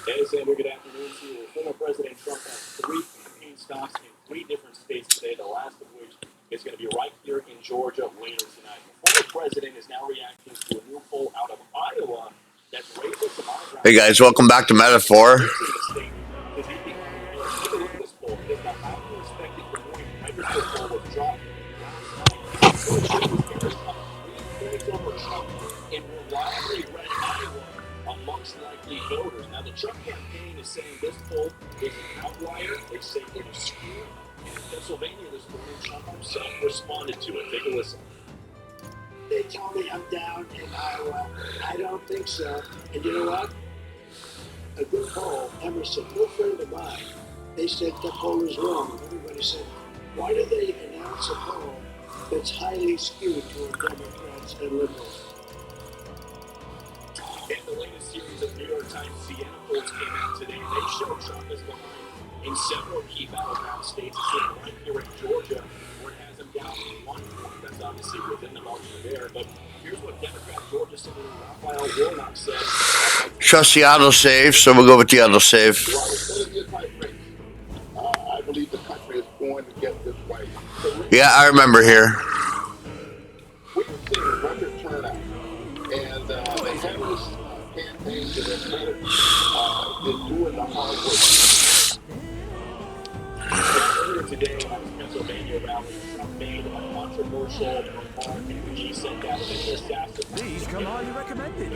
As good afternoon to you. Former President Trump has 3 campaign stops in 3 different states today, the last of which is going to be right here in Georgia later tonight. The former president is now reacting to a new poll out of Iowa that's raised some eyebrows. Hey guys, welcome back to Metaphor. Take a look at this poll. It is the highly respected Des Moines Register poll was dropped last night. It shows Harris up 3 points over Trump in reliably red Iowa amongst likely voters. Now, the Trump campaign is saying this poll is an outlier. They say it is skewed. And in Pennsylvania this morning, Trump himself responded to it. Take a listen. They tell me I'm down in Iowa. I don't think so. And you know what? A good poll, Emerson, a good friend of mine, they said the poll is wrong. And everybody said, why do they announce a poll that's highly skewed toward Democrats and liberals? And the latest series of New York Times Siena polls came out today. They show Trump is behind in several key battleground states, including right here in Georgia, where it has him down 1 point. That's obviously within the margin there. But here's what Democrat Georgia Senator Raphael Warnock said. Trust the autosave, so we'll go with the autosave. I believe the country is going to get this right. Yeah, I remember here. We've seen a record turnout, and the Harris campaign to their credit is doing the hard work. Earlier today, on his Pennsylvania rally, Trump made a controversial remark, and he said that when they just asked him, these come highly recommended.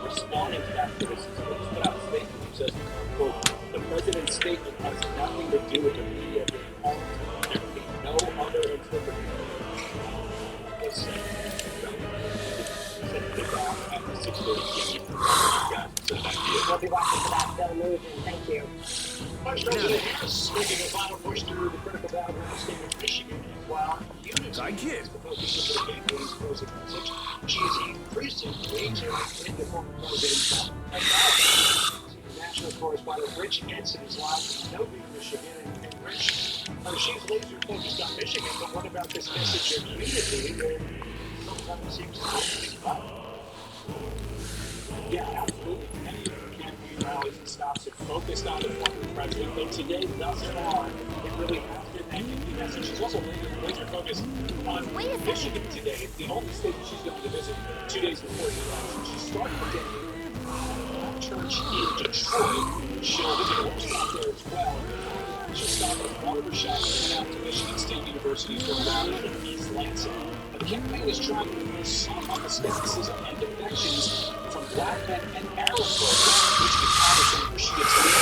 Responding to that criticism, he put out a statement which says, quote, the president's statement has nothing to do with the media being harmed. There can be no other interpretation. We'll be watching for that bill moving. Thank you. Vice President Harris making a final push through the critical battleground state of Michigan. While Thank you. the focus of the campaign's closing message, she is increasing engagement in the former president and national correspondent Rich Anson is live from Novi, Michigan. And Rich, she's laser focused on Michigan, but what about this message of unity where sometimes seems to be about? Yeah, absolutely. Many of the campaign rallies and stops have focused on the former president, but today, thus far, it really has been that unity message. She's also laser focused on Michigan today. It's the only state that she's going to visit 2 days before the election. She started the day at a church in Detroit. She'll visit a workshop there as well. She'll stop at a barbershop and head out to Michigan State University for a rally in East Lansing. And the campaign is trying to put some on the skepticism and defections from black men and Arab voters, which the Congressman where she gets legal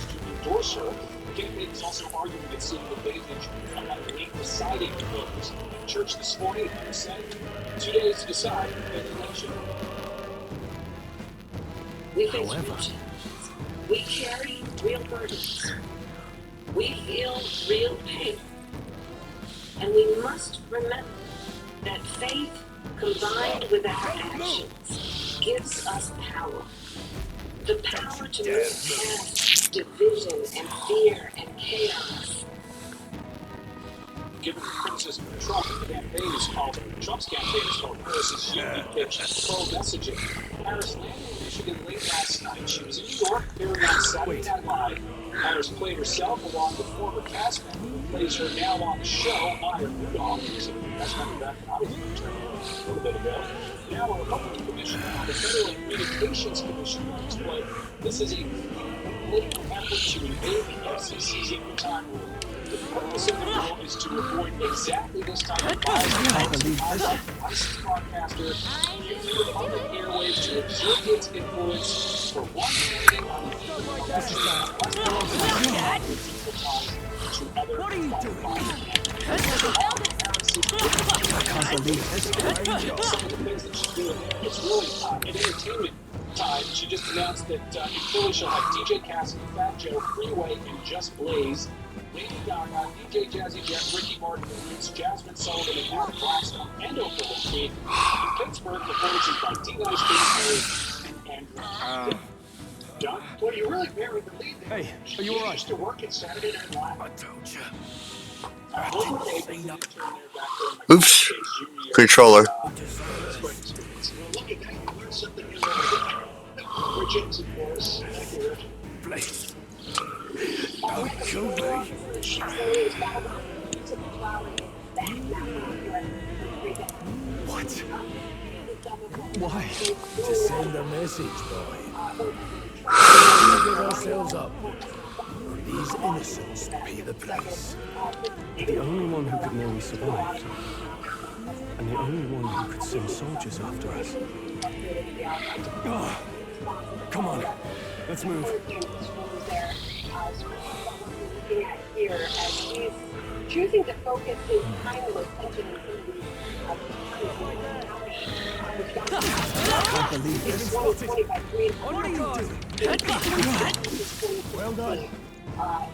to endorse her. The campaign is also arguing that seeing the advantage among late deciding voters. Church this morning said 2 days to decide the election. We face real challenges. We carry real burdens. We feel real pain. And we must remember that faith combined with our actions gives us power. The power to move past division and fear and chaos. Given the criticism of Trump, Trump's campaign is called Harris's Unity Pitch pro-messaging. Harris landed in Michigan late last night. She was in New York, appearing on Saturday Night Live. Harris played herself along with former cast member who plays her now on the show, Maya Rudolph, who's a cast member back when I was in the a little bit ago. Now a Republican commissioner on the Federal Communications Commission runs, but this is a political effort to invade the FCC's equal time rule. The purpose of the rule is to avoid exactly this type of licensed broadcaster using the public airwaves to exert its influence for one candidate on the What are you doing? Some of the things that she's doing there, it's really in entertainment time. She just announced that in Philly she'll have DJ Cassidy, Fat Joe, Freeway, and Just Blaze. Lady Gaga, DJ Jazzy Jeff, Ricky Martin, Roots, Jasmine Sullivan, and Adam Blackstone, and Oprah Winfrey. In Pittsburgh, performances by D-Nice, Katy and Andrew. John, well, you really buried the lead there. Hey, are you all right? Used to work at Saturday Night Live. I told you. Oops. Controller. Well, look at that. You learned something new every day. Richards, of course. Thank you, Richard. Bless. Don't kill me. What? Why? To send a message, boy. We give ourselves up. These innocents pay the price. The only one who could know we survived. And the only one who could send soldiers after us. Oh, come on. Let's move. Here, as he's choosing to focus his time and attention I can't believe this. What are you doing? Well done.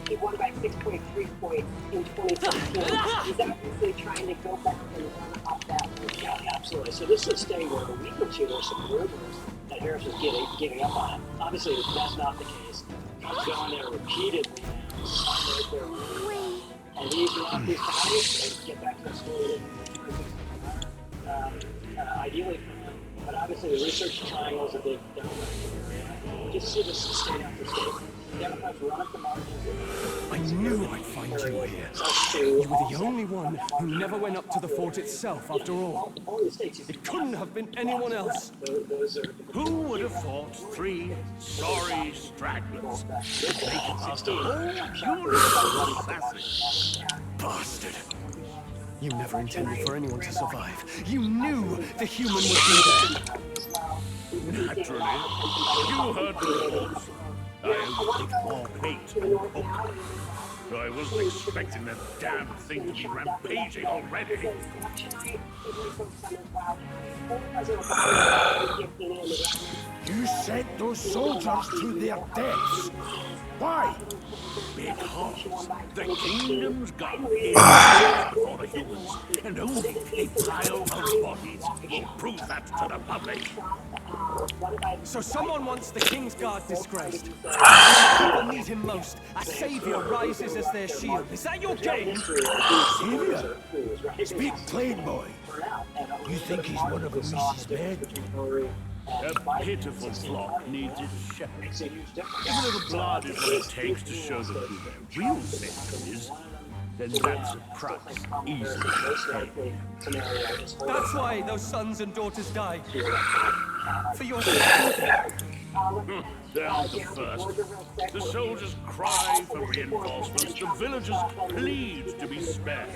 He won by 6.3 points in 2016. He's obviously trying to go back and run up that. Yeah, absolutely. So this is staying where a week or two there some rumors that Harris was giving up on it. Obviously, that's not the case. He's gone there repeatedly and he's lost his time to get back to the story. Ideally for him, but obviously the research triangles that they've done. Just see this state after state. Democrats run up the margins. I knew I'd find you here. You were the only one who never went up to the fort itself, after all. It couldn't have been anyone else. Who would have thought 3 sorry stragglers would make it past a whole universe of assassins? Bastard. You never intended for anyone to survive. You knew the human would be there. Naturally, you heard the reports. I would put more paint on Coke. I wasn't expecting that damn thing to be rampaging already. You sent those soldiers to their deaths. Why? Because the kingdom's got for the humans, and only a pile of bodies will prove that to the public. So someone wants the King's Guard disgraced. People need him most. A savior rises as their shield. Is that your game? Savior? Speak plain, boy. You think he's one of Amice's men? A pitiful flock needs its shepherd. A little blood is what it takes to show them who their real savior is. Then that's a price easily paid. That's why those sons and daughters died. For your sake. They're not the first. The soldiers cry for reinforcements. The villagers plead to be spared.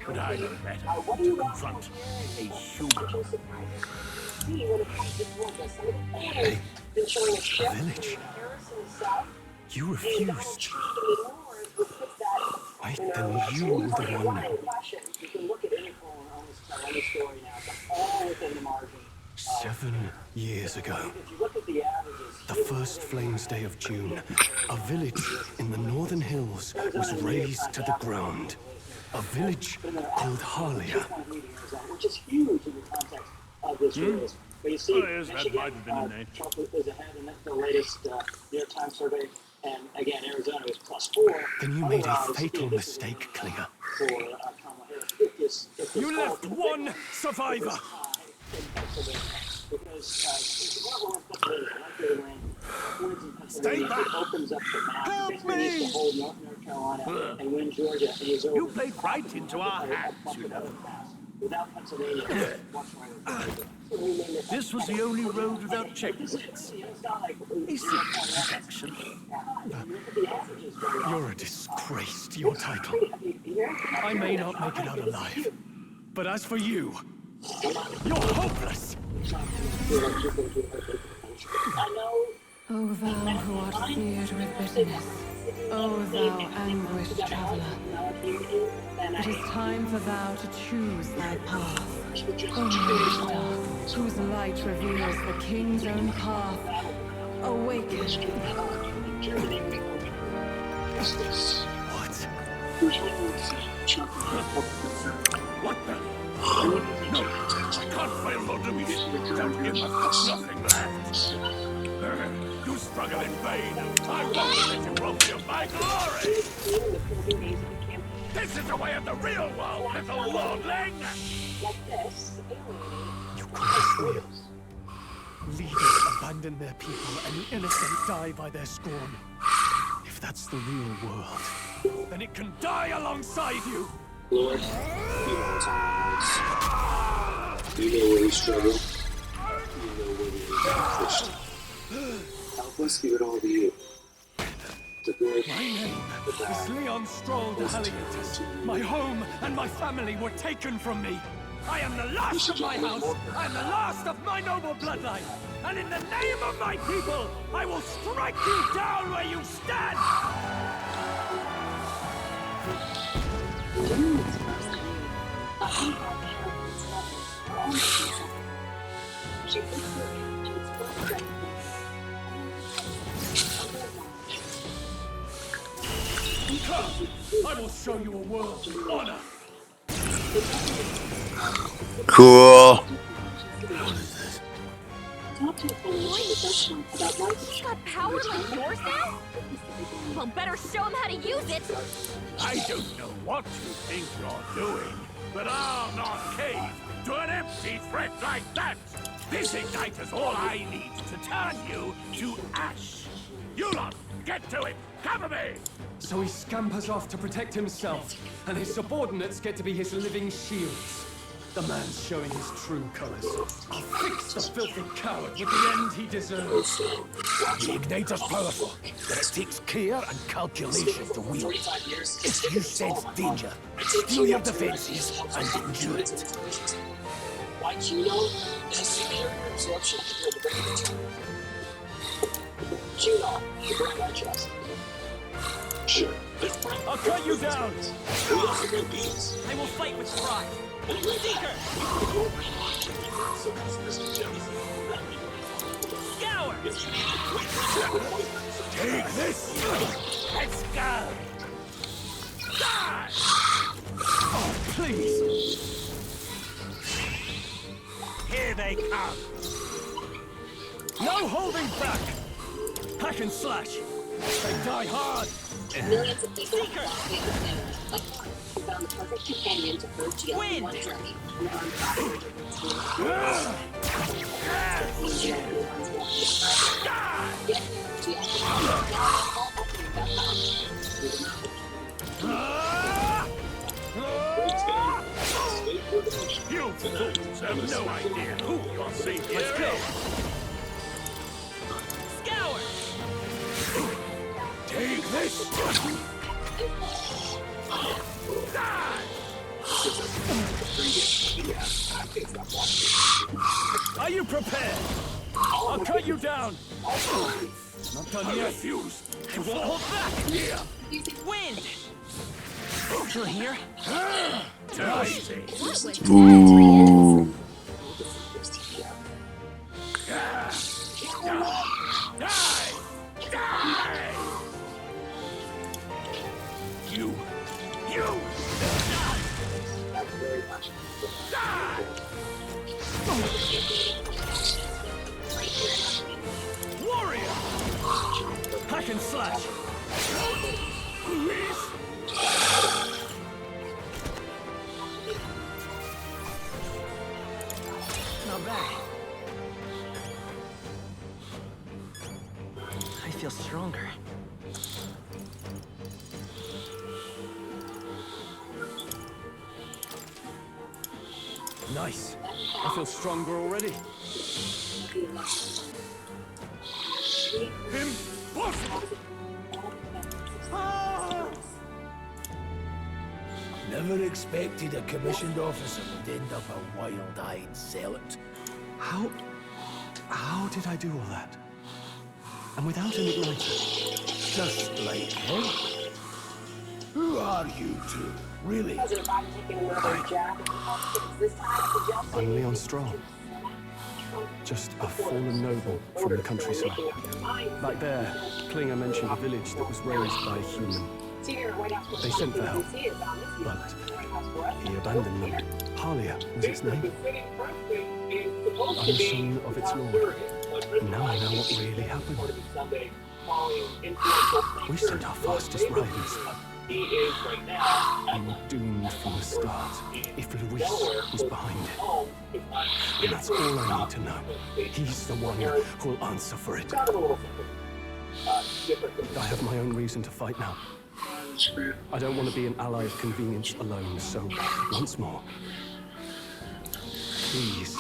But I know better to confront a human. Hey, village. You refused. Wait, then you were the one. You can look at any poem on this story now. It's all within the margin. 7 years ago, If you look at the averages, the first Flames Day of June, a village in the northern hills was razed to the ground. A village called Harlia. which is huge in the context of this race. But you see, Oh, yes, that Michigan, might have been a name. Trump is ahead in the latest New York Times survey, and again, Arizona was +4. Then you made a Otherwise, fatal this is mistake, Klinger. for Kamala Harris. If this You left all- one survivor. in Pennsylvania, because Stay back. It opens up the map. Help Basically, me. needs to hold North Carolina and win Georgia, and he's over. You played right into our hands, you know. Without Pennsylvania, much right. This was the only road without checkpoints. It's not like A simple protection. You're a disgrace to your title. I may not make it out alive, but as for you, you're hopeless. O thou who art feared with bitterness, O thou anguished traveler, it is time for thou to choose thy path. O star, whose light reveals the king's own path, awaken. What? What the? No, I can't fail Lord Louis. Don't give us nothing left. You struggle in vain. I won't let you rob me of my glory. This is the way of the real world, little lordling! Like this, You call this real? Leaders abandon their people and the innocent die by their scorn. If that's the real world, then it can die alongside you! Lord, you know what's on our hearts. You know where we struggle. You know where we are pushed. Help us give it all to you. The good, My name the is bad. Leon Stroll de Halliatus. My home and my family were taken from me. I am the last of my house. I am the last of my noble bloodline. And in the name of my people, I will strike you down where you stand! Come, I will show you a world of honor. Cool. He's got power like yours now? Well, better show him how to use it. I don't know what you think you're doing, but I'll not cave to an empty threat like that! This ignite is all I need to turn you to ash! You lot, get to it! Cover me! So he scampers off to protect himself, and his subordinates get to be his living shields. The man's showing his true colors. I'll fix the filthy coward with the end he deserves. The igniter's powerful, but it takes care and calculation to wield. If you sense danger, steel your defenses and endure it. Like Juno, has superior absorption compared to Gallica. Juno, the brand I trust. Sure. I'll cut you down! We also go bees. I will fight with pride. Seeker! Scour! Take this! Let's go! Die! Oh, please! Here they come! No holding back! Hack and slash! They die hard! Millions of people have found the perfect companion to her GLP-1 journey. You fools have no idea who your savior is! Scour! Take this! Die! Are you prepared? I'll cut you down! Not done I yet. refuse! I won't hold back! Here! Wind! Through here? Nice! Ooh. Die! Die! You! Die! Warrior! Hack and slash! Please! Not bad. I feel stronger. Nice. I feel stronger already. Impossible! Never expected a commissioned officer would end up a wild-eyed zealot. How did I do all that? And without an igniter? Just like him. Who are you two, really? I'm Leon Stroll. Just a fallen noble from the countryside. Back there, Klinger mentioned a village that was raised by a human. They sent for help, but he abandoned them. Halia was its name. I'm the son of its lord. And now I know what really happened. We sent our fastest riders, He is right now I'm doomed from the start. If Luis was behind it. And that's all I need to know. He's the one who'll answer for it. I have my own reason to fight now. I don't want to be an ally of convenience alone, so once more, please,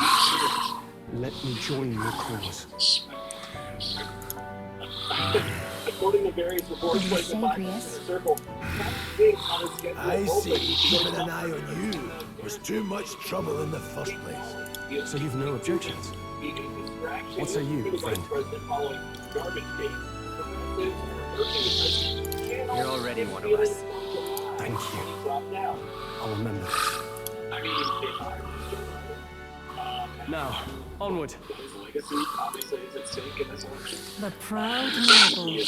let me join your cause. According to various reports, circle. I see. Keeping an eye on you was too much trouble in the first place. So you've no objections? What say you, friend? You're already one of us. Thank you. I'll remember this. Now, onward. The proud noble.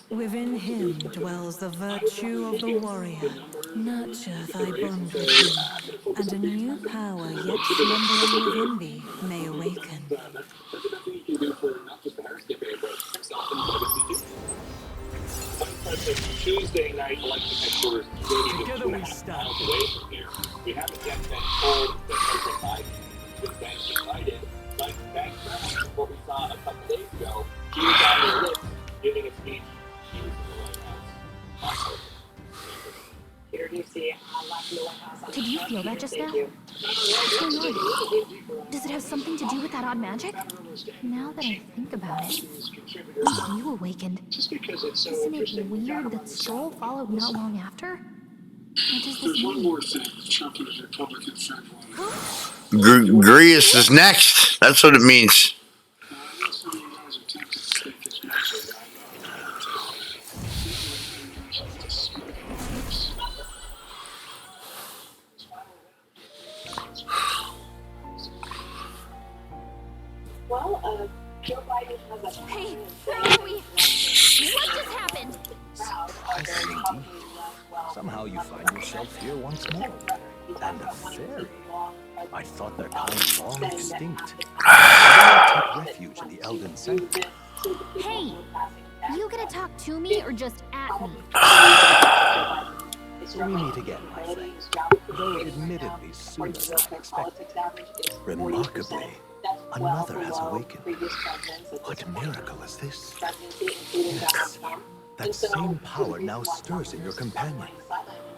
Within him dwells the virtue of the warrior. Nurture thy bond with him, and a new power yet slumbering within thee may awaken. Tuesday night election headquarters. Together we stand. We haven't yet been told that President Biden has been invited, but background what we saw a couple days ago, he was on the list giving a speech. He was in the White House. Here you see how lucky the White House. Did you feel that just now? What's going on? Does it have something to do with that odd magic? Now that I think about it, when you awakened, isn't it weird that Soul followed not long after? What does this mean? More thing Trump and his Republican friend. Grius is next. That's what it means. Well, Joe Biden has a... Hey, where are we? What just happened? I see indeed. Somehow you find yourself here once more. And a fairy. I thought their kind long extinct. They take refuge in the Elden Sanctum. Hey, you gonna talk to me or just at me? So we meet again, my friend. Though admittedly sooner than I expected. Remarkably, another has awakened. What miracle is this? Yes, that same power now stirs in your companion.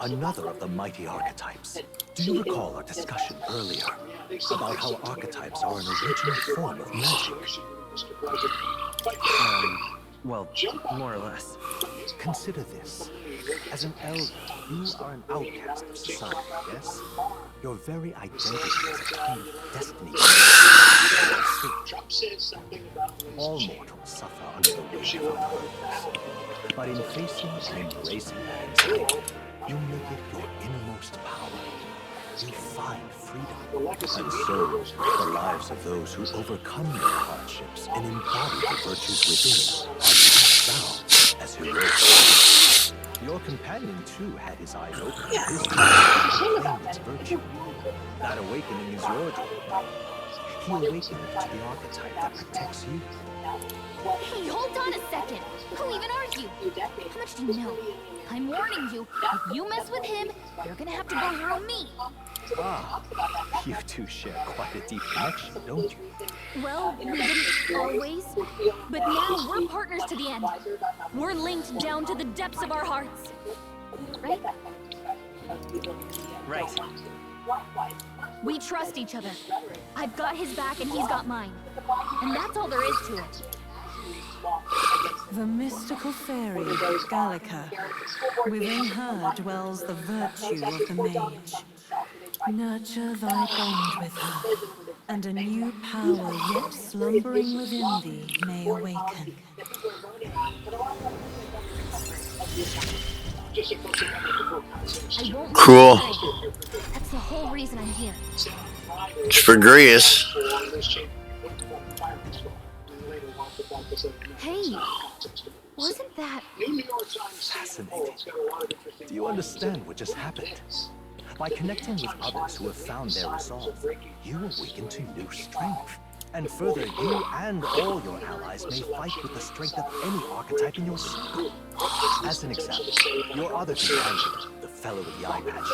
Another of the mighty archetypes. Do you recall our discussion earlier about how archetypes are an original form of magic? Well, more or less. Consider this. As an elder, you are an outcast of society, yes? Your very identity is a kind of destiny. All mortals suffer under the weight of our burdens. But in facing and embracing that anxiety, you make it your innermost power. You find freedom. And so, the lives of those who overcome their hardships and embody the virtues within are passed down as heroic. Your companion, too, had his eyes open to his its virtue. That awakening is your doing. He awakened to the archetype that protects you. Hey, hold on a second. Who even are you? How much do you know? I'm warning you, if you mess with him, you're gonna have to go through me. Ah, you two share quite a deep connection, don't you? Well, we didn't always, but now we're partners to the end. We're linked down to the depths of our hearts. Right? Right. We trust each other. I've got his back and he's got mine. And that's all there is to it. The mystical fairy, Gallica. Within her dwells the virtue of the mage. Nurture thy bond with her, and a new power yet slumbering within thee may awaken. Cool. That's the whole reason I'm here. It's for Grius. Hey, wasn't that... Fascinating. Do you understand what just happened? By connecting with others who have found their resolve, you awaken to new strength. And further, you and all your allies may fight with the strength of any archetype in your circle. As an example, your other companion, the fellow with the eye patch,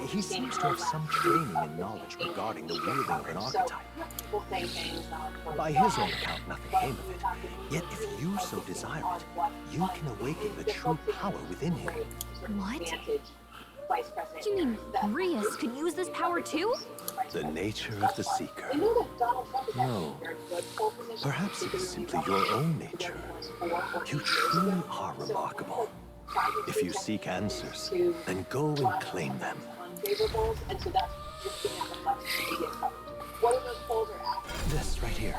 he seems to have some training and knowledge regarding the wielding of an archetype. By his own account, nothing came of it. Yet if you so desire it, you can awaken the true power within him. What? You mean Rias could use this power too? The nature of the Seeker. No. Perhaps it is simply your own nature. You truly are remarkable. If you seek answers, then go and claim them. This right here.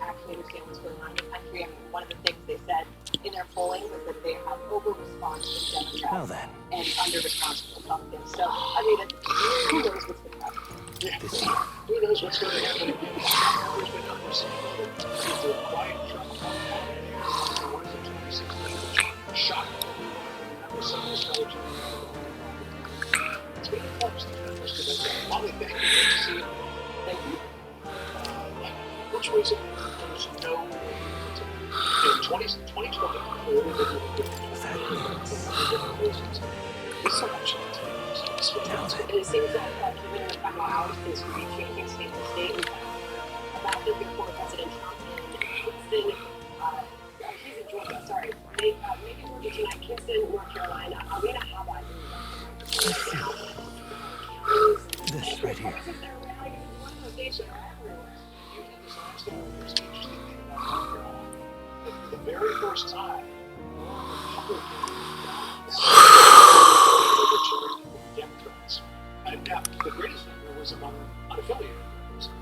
Actually understand what's going on in the country. I mean, one of the things they said in their polling was that they have over-response to Democrats Well then. and under-response to Republicans. So, I mean, who knows what's going to happen? Yeah. Who knows what's going to happen again? There's been others. People are quiet, shot. That was some of this knowledge. It's been a close. Molly, thank you. Great to see you. Thank you. Which was there's no in 2020 there's so much. And it seems that even in the final hours, things could be changing state to state. About the former President Trump in Kinston, he's in Georgia, sorry. Maybe Georgia tonight, Kinston, North Carolina. Arena Hawaii. This right here. The very first time, Democrats. And now, the greatest number was among unaffiliated.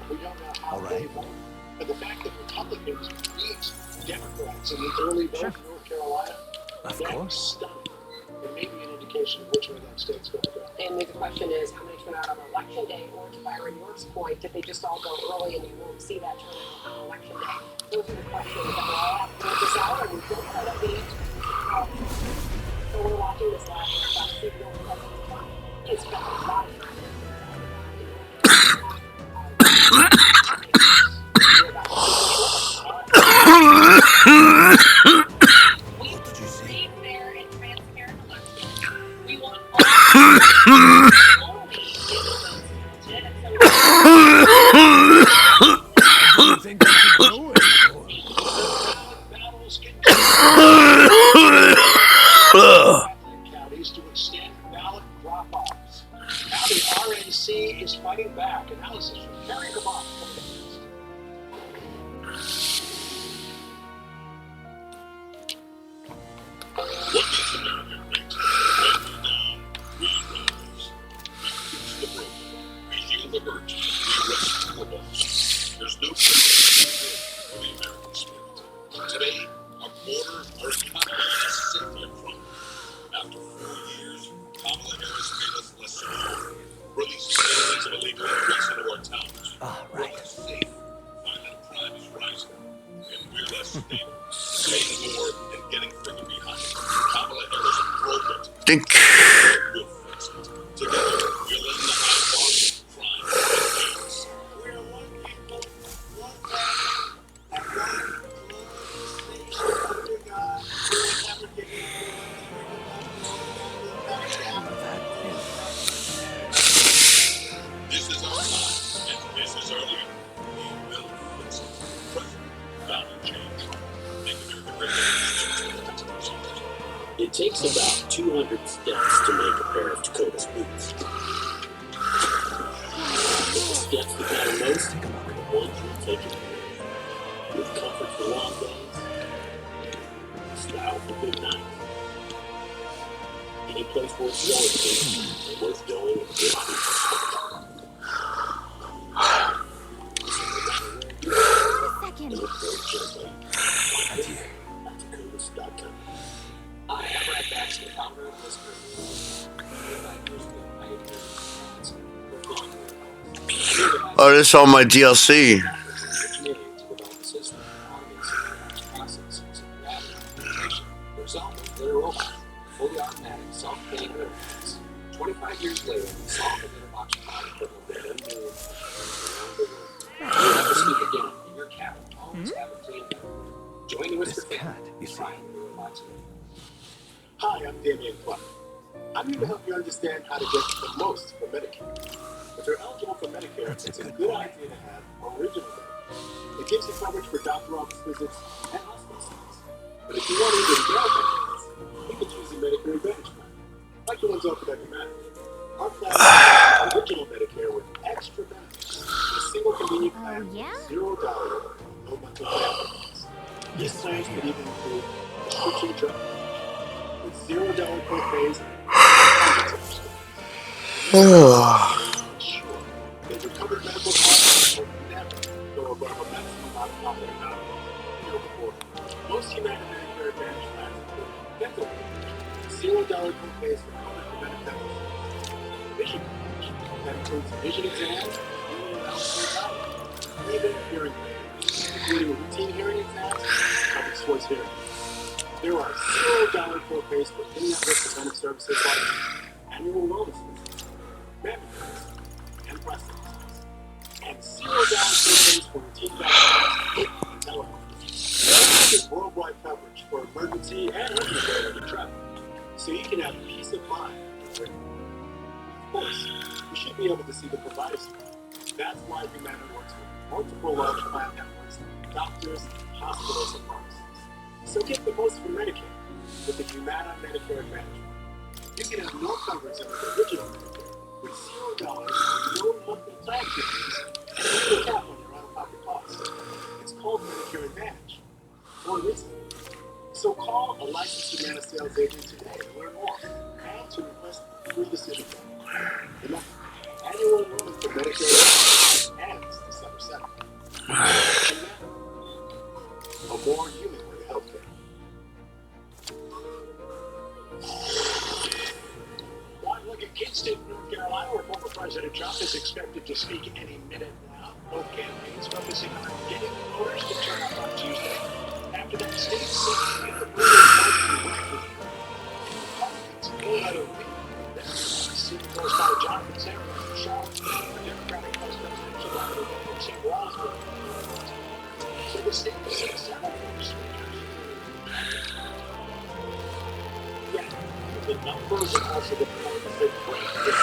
We don't know how they voted. But the fact that Republicans beat Democrats in the early vote in North Carolina, of that course. was stunning. It may be an indication of which way that state's going to go. And the question is, how many turn out on election day? Or to Byron York's point, did they just all go early and you won't see that turnout on election day? Those are the questions that we'll all have to work this out, and we don't know that the so we're watching this last year about President Trump. He has spent a lot of time What did you see? fair and transparent elections. We want all I don't think I can go anymore. Counties to extend ballot drop-offs. Now the RNC is fighting back. Analysis from Terry Vermont. There's no for the American spirit. Today, our borders are safely in front. After 4 years, Kamala Harris made us less secure. Releasing millions of illegal immigrants into our towns. We're less safe. Violent crime is rising. And we're less stable. Paying more and getting further behind. Kamala Harris broke it. We'll fix it. Together, we'll end the high volume of crime and chaos. We're one people, one God, and one glorious nation under God. We'll never give This is our time, and this is our leader. We will fix it. President, value change. Make America great again. It takes about 200 steps to make a pair of Dakota's boots. But the steps that matter most are the ones you take it with comfort for long days, style for good nights. Any place worth going is worth going and good food. Second. Dakotas.com. I am Brad Baxter, founder of this group. 5 years ago, I had Oh, this is all my DLC. For example, they're open, fully automatic, self-paying interface. 25 years later, the software box product will be around the world. Never speak again, and your cat will always have a clean name. Join the Whisper This cat, you see. Hi, I'm Damian Clark. I'm here to help you understand how to get the most from Medicare. If you're eligible for Medicare, it's a good idea to have original Medicare. It gives you coverage for doctor office visits and hospital stays. But if you want even more benefits, you can choose the Medicare Advantage plan, like the ones offered at Humana. Our plan is original Medicare with extra benefits. A single convenient plan with $0, no monthly plan payments. These plans could even include prescription drug with $0 co-pays and hundreds of prescriptions. Sure, that your covered medical costs will never go above a maximum out-of-pocket amount year before. Most Humana Medicare Advantage plans include dental coverage, $0 co-pays for covered preventive dental services, vision coverage that includes vision exams, and allowance even hearing aids, including routine hearing exams, covered sports hearing. There are $0 co-pays for in-network preventive services like annual wellness visits, mammograms, and breast exams, and $0 co-pays for routine diagnostics and telehealth. This is worldwide coverage for emergency and urgent travel, so you can have peace of mind. Of course, you should be able to see the providers. That's why Humana works with multiple large plan networks, doctors, hospitals, and pharmacies. So get the most from Medicare with the Humana Medicare Advantage. You can have no coverage under the original Medicare with $0, no monthly plan fees, and no cap on your out-of-pocket costs. It's called Medicare Advantage for a reason. So call a licensed Humana sales agent today to learn more and to request a free decision. Remember, annual enrollment for Medicare ends December 7th. A more human way to healthcare. One look at Kinston, North Carolina, where former President Trump is expected to speak any minute now. Both campaigns focusing on getting voters to turn up on Tuesday. After that state seems to get the voters Republicans pull out of City correspondent Jonathan Sarah from Charlotte, the Democratic Vice Presidential candidate in St. Walsburg. So the state is seeing several voters. Yeah, the numbers are also the partisan breakdown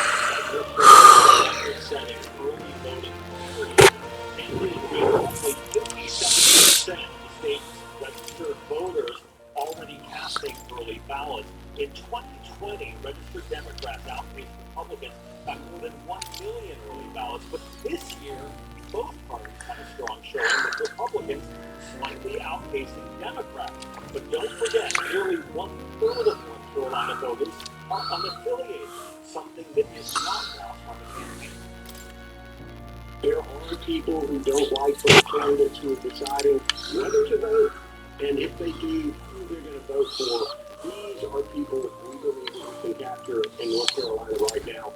setting early voting period. And roughly 57% of the state's registered voters already casting early ballots. In 2020, registered Democrats outpaced Republicans by more than 1 million early ballots. But this year, both parties had a strong showing, with Republicans slightly outpacing Democrats. But don't forget, nearly 1/3 of North Carolina voters are unaffiliated, something that is not lost on the campaign. There are people who don't like those candidates who have decided whether to vote, and if they do, who they're going to vote for. These are people we believe we can capture in North Carolina right now.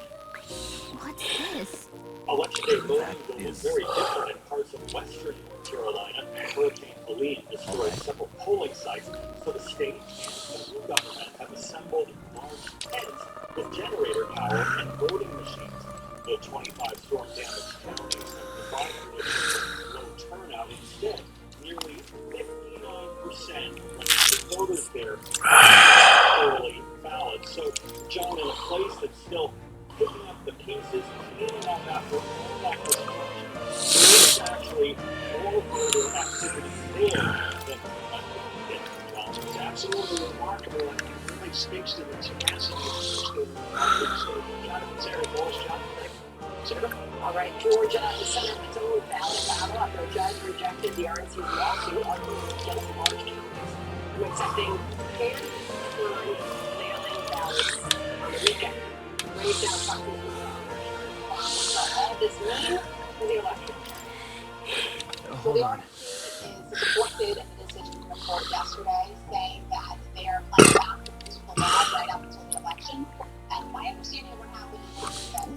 What's this? Election day voting will look very different in parts of western North Carolina. Hurricane Helene destroyed several polling sites, so the state and federal government have assembled large tents with generator power and voting machines. The 25 storm-damaged counties have provided low turnout. Instead, nearly 59% of registered voters there early ballots. So, John, in a place that's still picking up the pieces, cleaning up after all that destruction, there is actually more voter activity there than John. It's absolutely remarkable, and it really speaks to the tenacity of the state. Jonathan, Sarah, Walsh, Jonathan, Sarah? All right, Georgia, the Senate has a ballot battle after a judge rejected the RNC's lawsuit arguing against large counties from accepting hand-turned mail-in ballots on the weekend. Raised down talking about all this mean for the election. So the RNC is supported in the decision from the court yesterday, saying that they are playing back the municipal law right up until the election. And my understanding of what happened is that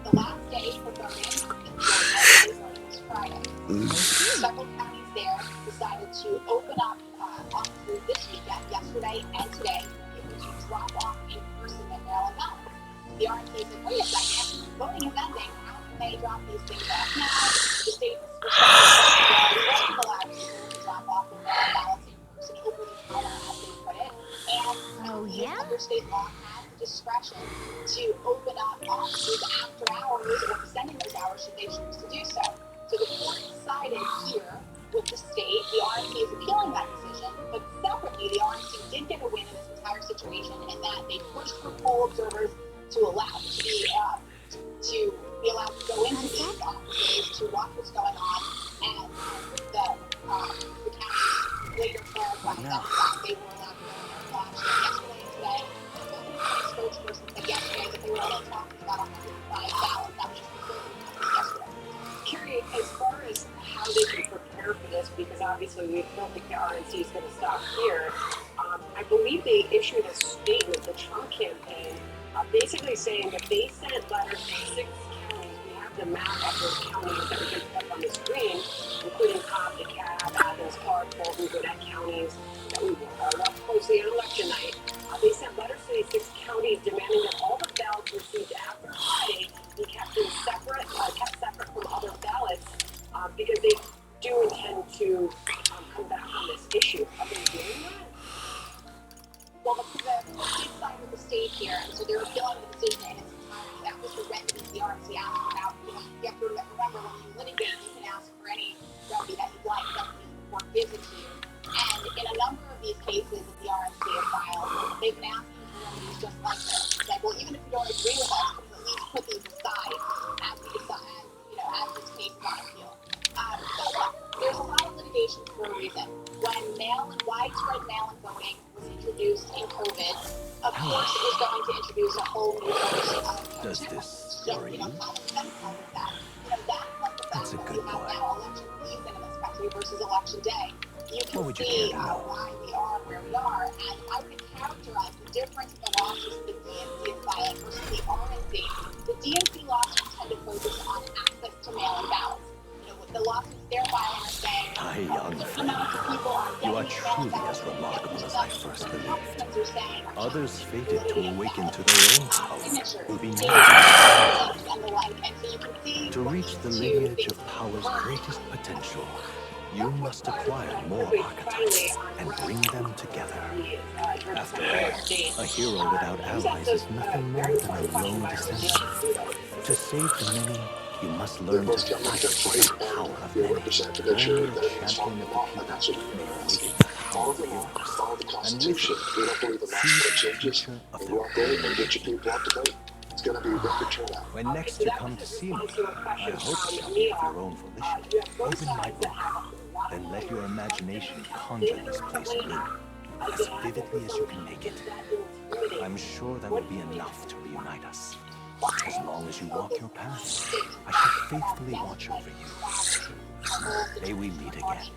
the last day for voting was Friday. Several counties there decided to open up offices this weekend, yesterday and today, to drop off in person and mail-in ballots. The RNC said, wait a second, voting is ending. under state law has discretion to open up offices after hours or extending those hours should they choose to do so. So the court decided here with the state, the RNC is appealing that decision, but separately, the RNC did get a win in this entire situation in that they pushed for poll observers to be allowed to go into these offices to watch what's going on, and the county later clarified that they were allowed to go in there and watch. Yesterday and today, the spokesperson said yesterday that they were only talking about 105 ballots. That was yesterday. Carrie, as far as how they can prepare for this, because obviously we don't think the RNC is going to stop here, I believe they issued a statement, the Trump campaign, basically saying that they sent letters to 6 counties. We have the map of those counties that we can put up on the screen, including Cobb, DeKalb, Athens, Clark, Fulton, Gwinnett counties that we watch closely on election night. They sent letters to these 6 counties demanding that all the ballots received after Friday be kept separate from other ballots, because they do intend to come back on this issue. Are they doing that? Well, the state side with the state here, and so they're appealing the decision in its entirety. That was the remedy the RNC asked about. You have to remember, when you litigate, you can ask for any remedy that you'd like, that the court gives it to you. And in a number of these cases that the RNC have filed, they've been asking for remedies just like this. It's like, well, even if you don't agree with us, please at least put these aside as we decide, as this case is on appeal. So look, there's a lot of litigation for a reason. When widespread mail-in voting was introduced in COVID, of course it was going to introduce a whole new host of Does this worry you? common sense tells us that. That's like the fact that we have now election season in this country versus election day. You can see why we are where we are, and I would characterize the difference in the lawsuits the DNC is filing versus the RNC. The DNC lawsuits tend to focus on access to mail-in ballots. The lawsuits they're filing are saying, my young friend, you are truly as remarkable as I first believed. Others fated to awaken to their own power will be needed. To reach the lineage of power's greatest potential, you must acquire more archetypes and bring them together. After all, a hero without allies is nothing more than a lone descendant. To save the many, you must learn to fight for the power of many. Only a champion of the people may awaken the power of heroes. And with it, see the future of their own. It's going to be a record turnout. When next you come to see me, I hope it shall be of your own volition. Open my book, then let your imagination conjure this place anew, as vividly as you can make it. I'm sure that will be enough to reunite us. As long as you walk your path, I shall faithfully watch over you. May we meet again.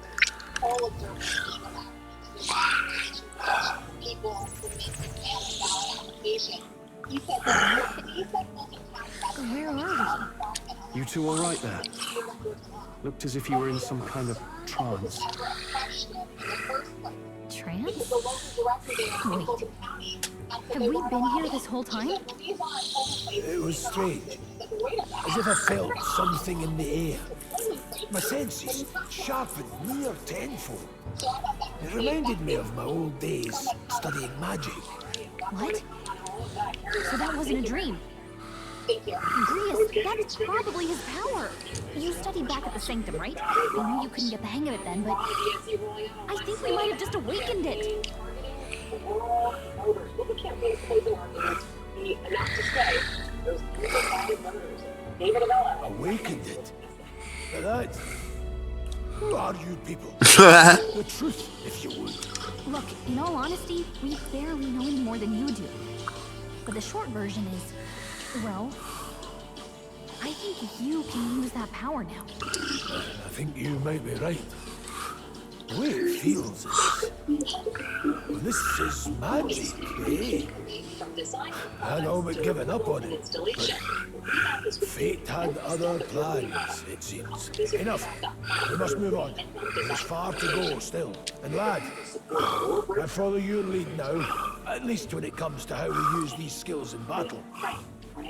People who make this mail-in ballot application. Where are we? You two all right there? Looked as if you were in some kind of trance. Trance? Wait. Have we been here this whole time? It was strange. As if I felt something in the air. My senses sharpened near tenfold. It reminded me of my old days studying magic. What? So that wasn't a dream. Grius, that's probably his power. You studied back at the Sanctum, right? I know you couldn't get the hang of it then, but I think we might have just awakened it. Awakened it? That? Who are you people? The truth, if you would. Look, in all honesty, we barely know any more than you do. But the short version is, well, I think you can use that power now. I think you might be right. The way it feels is... Well, this is magic, eh? I'd all but given up on it, but fate had other plans, it seems. Enough. We must move on. There's far to go still. And lad, I follow your lead now, at least when it comes to how we use these skills in battle.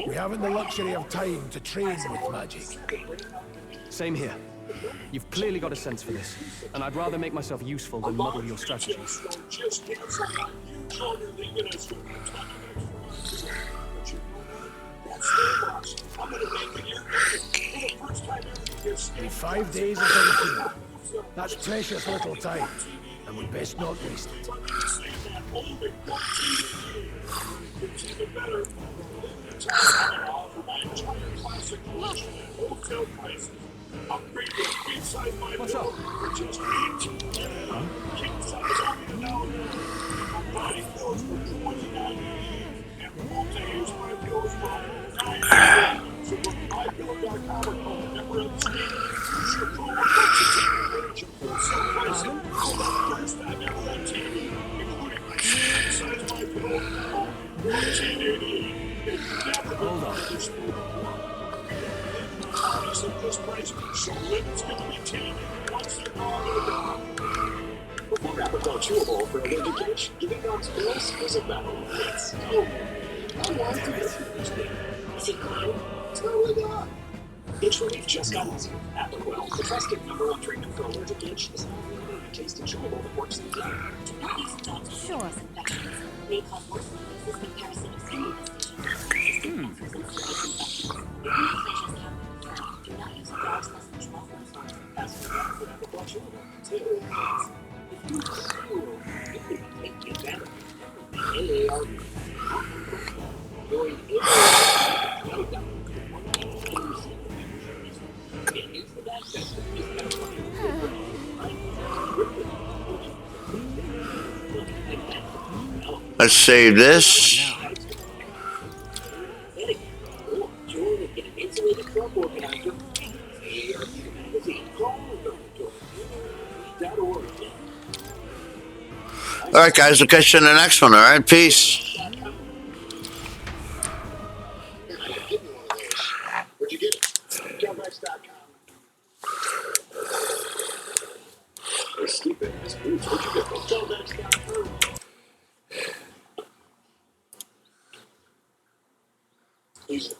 We haven't the luxury of time to train with magic. Same here. You've clearly got a sense for this, and I'd rather make myself useful than muddle your strategies. stronger than us from the time next round. But you know what? That's their loss. I'm going to make it your for the first time ever. In 5 days until the final. That's precious little time, and we best not waste it. It's even better. For my entire classic collection at wholesale prices. Upgrade your inside my bill for just $18. King size only now. Buying those for $29. And the multi-use my bills for $9. So go to mybill.com or call the number on the screen. Use your promo code to take advantage of wholesale pricing for the first time ever on TV, including my king size my bill for $14.88. Hold on. This price, so limits going to be 10 once they're gone. Before Abaco chewable for a allergic itch, giving dogs pills is a battle. Let's go. I want to go through this thing. Is it gone? It's not really gone. Itch relief just got easier. Abaco, the trusted number one treatment for allergic itch, is now the only tasty chewable that works in the day. Sure. May cause worse existing parasitic skin. Do not use dogs less than 12 months. As for Abaco chewable, too. If you feel you can take advantage of the AAR, your Let's save this. All right, guys, we'll catch you in the next one. All right, peace. Where'd you get it? Gallica.com. Stupid. Where'd you get those? Gallica.com. Easy.